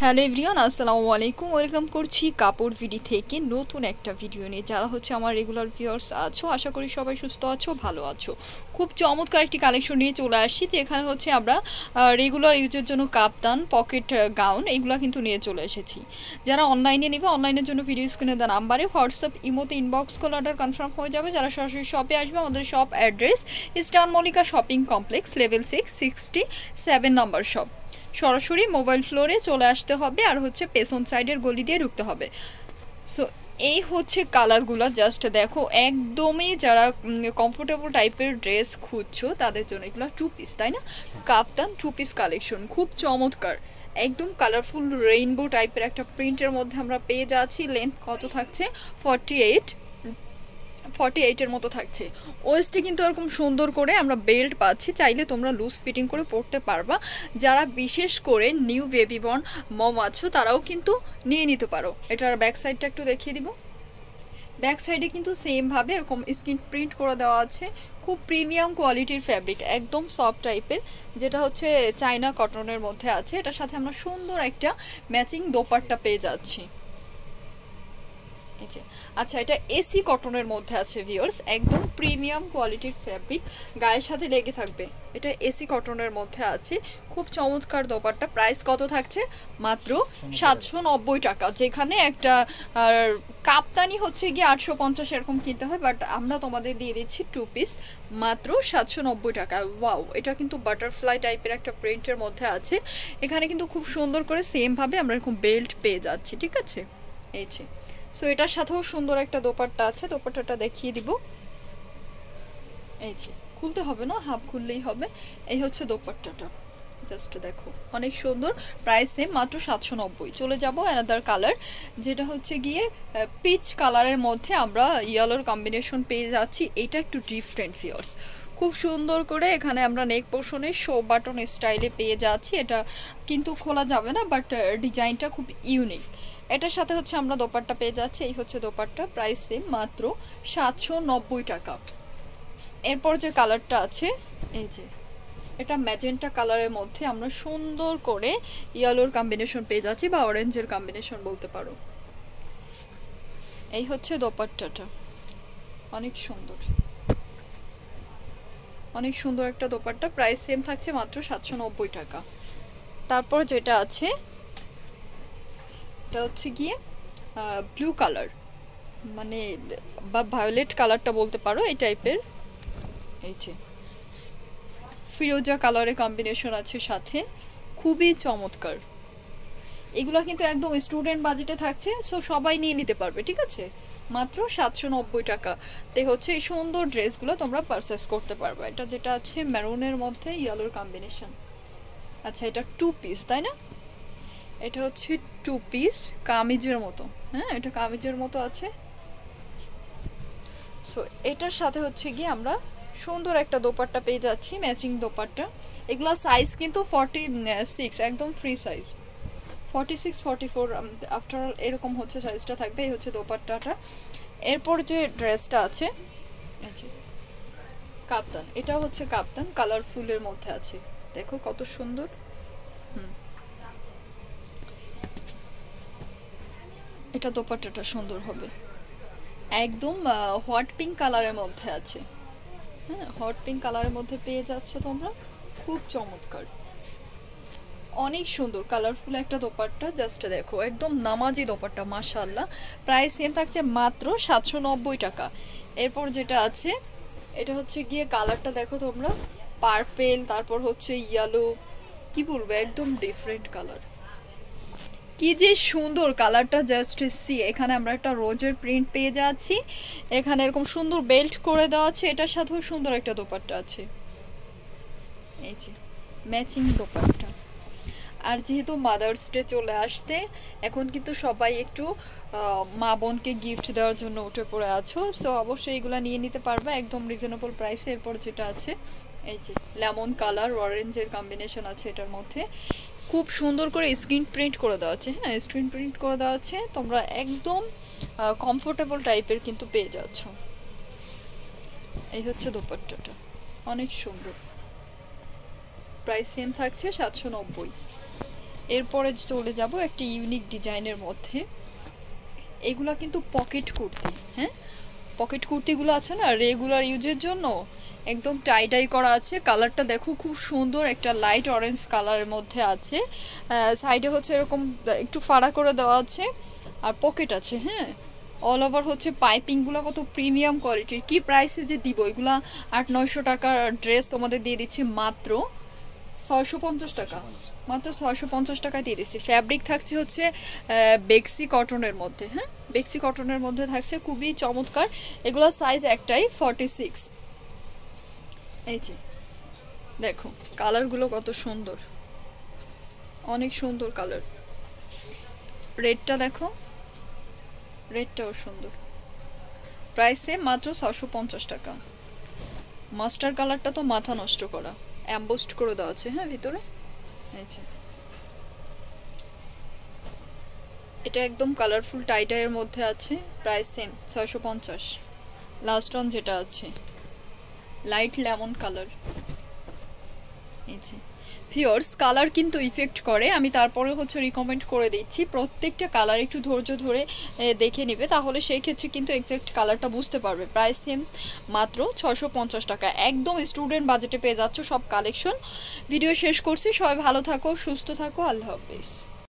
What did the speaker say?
Hello everyone, আসসালামু আলাইকুম। Welcome করছি কাপড় ভিডি থেকে নতুন একটা ভিডিও নিয়ে। যারা হচ্ছে আমার রেগুলার ভিউয়ার্স আছো, আশা করি সবাই সুস্থ আছো, ভালো আছো। খুব চমৎকার একটি কালেকশন নিয়ে চলে আসছি, যেখানে হচ্ছে আমরা রেগুলার ইউজের জন্য কাপ্তান, পকেট গাউন এগুলো কিন্তু নিয়ে চলে এসেছি। যারা অনলাইনে নেবে, অনলাইনের জন্য ভিডিও স্ক্রিনে দেওয়া নাম্বারে হোয়াটসঅ্যাপ ইমোতে ইনবক্স করলে অর্ডার কনফার্ম হয়ে যাবে। যারা সরাসরি শপে আসবে, আমাদের shop address eastern Mallika shopping complex, level 6, 67 নম্বর শপ। সরাসরি মোবাইল ফ্লোরে চলে আসতে হবে, আর হচ্ছে পেছন সাইডের গলি দিয়ে ঢুকতে হবে। সো এই হচ্ছে কালারগুলো, জাস্ট দেখো, একদমই যারা কমফোর্টেবল টাইপের ড্রেস খুঁজছো তাদের জন্য এগুলো টু পিস, তাই না? কাফতান টু পিস কালেকশন খুব চমৎকার, একদম কালারফুল রেইনবো টাইপের একটা প্রিন্টের মধ্যে আমরা পেয়ে যাচ্ছি। লেন্থ কত থাকছে? 48 মতো থাকছে। ওয়েস্টে কিন্তু এরকম সুন্দর করে আমরা বেল্ট পাচ্ছি, চাইলে তোমরা লুজ ফিটিং করে পরতে পারবা। যারা বিশেষ করে নিউ বেবি বর্ন মম আছো তারাও কিন্তু নিয়ে নিতে পারো। এটার ব্যাক সাইডটা একটু দেখিয়ে দিব। ব্যাক সাইডে কিন্তু সেমভাবে এরকম স্ক্রিন প্রিন্ট করে দেওয়া আছে। খুব প্রিমিয়াম কোয়ালিটির ফ্যাব্রিক, একদম সফট টাইপের, যেটা হচ্ছে চায়না কটনের মধ্যে আছে। এটার সাথে আমরা সুন্দর একটা ম্যাচিং দোপাট্টা পেয়ে যাচ্ছি। আচ্ছা, এটা এসি কটনের মধ্যে আছে ভিউয়ার্স, একদম প্রিমিয়াম কোয়ালিটির ফ্যাব্রিক, গায়ের সাথে লেগে থাকবে। এটা এসি কটনের মধ্যে আছে, খুব চমৎকার দোপাট্টা। প্রাইস কত থাকছে? মাত্র 790 টাকা। যেখানে একটা কাপ্তানি হচ্ছে গিয়ে 850 এরকম কিনতে হয়, বাট আমরা তোমাদের দিয়ে দিচ্ছি টু পিস মাত্র 790 টাকা। ওয়াও, এটা কিন্তু বাটারফ্লাই টাইপের একটা প্রিন্টের মধ্যে আছে। এখানে কিন্তু খুব সুন্দর করে সেমভাবে আমরা এরকম বেল্ট পেয়ে যাচ্ছি, ঠিক আছে? এই যে, সো এটার সাথেও সুন্দর একটা দোপাট্টা আছে, দোপাট্টাটা দেখিয়ে দিব। এই যে, খুলতে হবে না, হাফ খুললেই হবে। এই হচ্ছে দোপাট্টাটা, জাস্ট দেখো, অনেক সুন্দর। প্রাইস সেম, মাত্র 790। চলে যাব অ্যানাদার কালার, যেটা হচ্ছে গিয়ে পিচ কালারের মধ্যে আমরা ইয়েলোর কম্বিনেশন পেয়ে যাচ্ছি। এটা একটু ডিফারেন্ট ভিউয়ার্স, খুব সুন্দর করে এখানে আমরা নেক পোর্শনে শো বাটন স্টাইলে পেয়ে যাচ্ছি। এটা কিন্তু খোলা যাবে না, বাট ডিজাইনটা খুব ইউনিক। এটার সাথে হচ্ছে আমরা দোপাট্টা পেয়ে যাচ্ছি। এই হচ্ছে দোপাট্টা, প্রাইস সেম, মাত্র 790 টাকা। এরপর যে কালারটা আছে, এই যে, এটা ম্যাজেন্টা কালারের মধ্যে আমরা সুন্দর করে ইয়েলোর কম্বিনেশন পেয়ে যাচ্ছি, বা অরেঞ্জের কম্বিনেশন বলতে পারো। এই হচ্ছে দোপাট্টাটা, অনেক সুন্দর, অনেক সুন্দর একটা দোপাট্টা। প্রাইস সেম থাকছে, মাত্র 790 টাকা। তারপর যেটা আছে, এটা হচ্ছে গিয়ে ব্লু কালার, মানে বা ভায়োলেট কালারটা বলতে পারো, এই টাইপের। এই যে, ফিরোজা কালারের কম্বিনেশন আছে সাথে, খুবই চমৎকার। এগুলো কিন্তু একদম স্টুডেন্ট বাজেটে থাকছে, সো সবাই নিয়ে নিতে পারবে, ঠিক আছে? মাত্র 790 টাকা তে হচ্ছে এই সুন্দর ড্রেসগুলো তোমরা পারচেস করতে পারবে। এটা যেটা আছে মেরুনের মধ্যে ইয়েলোর কম্বিনেশন। আচ্ছা, এটা টু পিস, তাই না? এটা হচ্ছে টু পিস কামিজের মতো, হ্যাঁ, এটা কামিজের মতো আছে। সো এটার সাথে হচ্ছে গিয়ে আমরা সুন্দর একটা দোপাট্টা পেয়ে যাচ্ছি, ম্যাচিং দোপাট্টা। এগুলো সাইজ কিন্তু 46, একদম ফ্রি সাইজ, 46, 44 আফটার অল এরকম হচ্ছে সাইজটা থাকবে। এই হচ্ছে দোপাট্টাটা। এরপর যে ড্রেসটা আছে, আচ্ছা, কাপ্তান, এটা হচ্ছে কাপ্তান, কালারফুলের মধ্যে আছে, দেখো কত সুন্দর। এটা দোপাট্টাটা সুন্দর হবে, একদম হট পিঙ্ক কালারের মধ্যে আছে। হ্যাঁ, হট পিঙ্ক কালারের মধ্যে পেয়ে যাচ্ছে তোমরা, খুব চমৎকার, অনেক সুন্দর কালারফুল একটা দোপাট্টা। জাস্ট দেখো, একদম নামাজি দোপাট্টা, মাশাআল্লাহ। প্রাইস সেম থাকছে, মাত্র 790 টাকা। এরপর যেটা আছে, এটা হচ্ছে গিয়ে কালারটা দেখো তোমরা, পার্পেল, তারপর হচ্ছে ইয়েলো, কি বলবো, একদম ডিফারেন্ট কালার, কি যে সুন্দর কালারটা, জাস্ট সি। এখানে আমরা একটা রোজের প্রিন্ট পেয়ে যাচ্ছি, এখানে এরকম সুন্দর বেল্ট করে দেওয়া আছে, এটার সাথেও সুন্দর একটা দোপাট্টা আছে। এই যে, ম্যাচিং দোপাট্টা। আর যেহেতু মাদার্স ডে চলে আসতে, এখন কিন্তু সবাই একটু মা বোনকে গিফট দেওয়ার জন্য উঠে পড়ে আছো, সো অবশ্যই এগুলো নিয়ে নিতে পারবে একদম রিজনেবল প্রাইসে। এরপর যেটা আছে, এই যে, লেমন কালার অরেঞ্জের কম্বিনেশন আছে এটার মধ্যে, খুব সুন্দর করে স্ক্রিন প্রিন্ট করে দেওয়া আছে। হ্যাঁ, স্ক্রিন প্রিন্ট করে দেওয়া আছে, তোমরা একদম কমফোর্টেবল টাইপের কিন্তু পেয়ে যাচ্ছ। এই হচ্ছে দোপাট্টাটা, অনেক সুন্দর। প্রাইস সেম থাকছে 790। এরপরে চলে যাব একটা ইউনিক ডিজাইনের মধ্যে। এগুলা কিন্তু পকেট কুর্তি, হ্যাঁ পকেট কুর্তিগুলো আছে না রেগুলার ইউজের জন্য, একদম টাই টাই করা আছে। কালারটা দেখো খুব সুন্দর, একটা লাইট অরেঞ্জ কালারের মধ্যে আছে। সাইডে হচ্ছে এরকম একটু ফাড়া করে দেওয়া আছে, আর পকেট আছে। হ্যাঁ অল ওভার হচ্ছে পাইপিংগুলো কত প্রিমিয়াম কোয়ালিটির। কি প্রাইসে যে দিব এগুলা, 800-900 টাকার ড্রেস তোমাদের দিয়ে দিচ্ছি মাত্র 650 টাকা, মাত্র 650 টাকায় দিয়ে দিচ্ছি। ফ্যাব্রিক থাকছে হচ্ছে বেক্সি কটনের মধ্যে, হ্যাঁ বেক্সি কটনের মধ্যে থাকছে, খুবই চমৎকার। এগুলো সাইজ একটাই 46। এই যে দেখো কালারগুলো কত সুন্দর, অনেক সুন্দর কালার। রেডটা দেখো, রেডটাও সুন্দর। প্রাইসে মাত্র 650 টাকা। মাস্টার কালারটা তো মাথা নষ্ট করা, অ্যাম্বোস্ট করে দেওয়া আছে হ্যাঁ ভিতরে। এই যে এটা একদম কালারফুল টাইডাইয়ের মধ্যে আছে, প্রাইস সেম 650। লাস্ট অন যেটা আছে লাইট লেমন কালার। এই যে ভিউয়ার্স কালার কিন্তু ইফেক্ট করে, আমি তারপরে হচ্ছে রিকমেন্ড করে দিচ্ছি প্রত্যেকটা কালার একটু ধৈর্য ধরে দেখে নেবে, তাহলে সেই ক্ষেত্রে কিন্তু এক্সাক্ট কালারটা বুঝতে পারবে। প্রাইস সেম মাত্র 650 টাকা, একদম স্টুডেন্ট বাজেটে পেয়ে যাচ্ছ সব কালেকশন। ভিডিও শেষ করছি, সবাই ভালো থাকো, সুস্থ থাকো, আল্লাহ হাফেজ।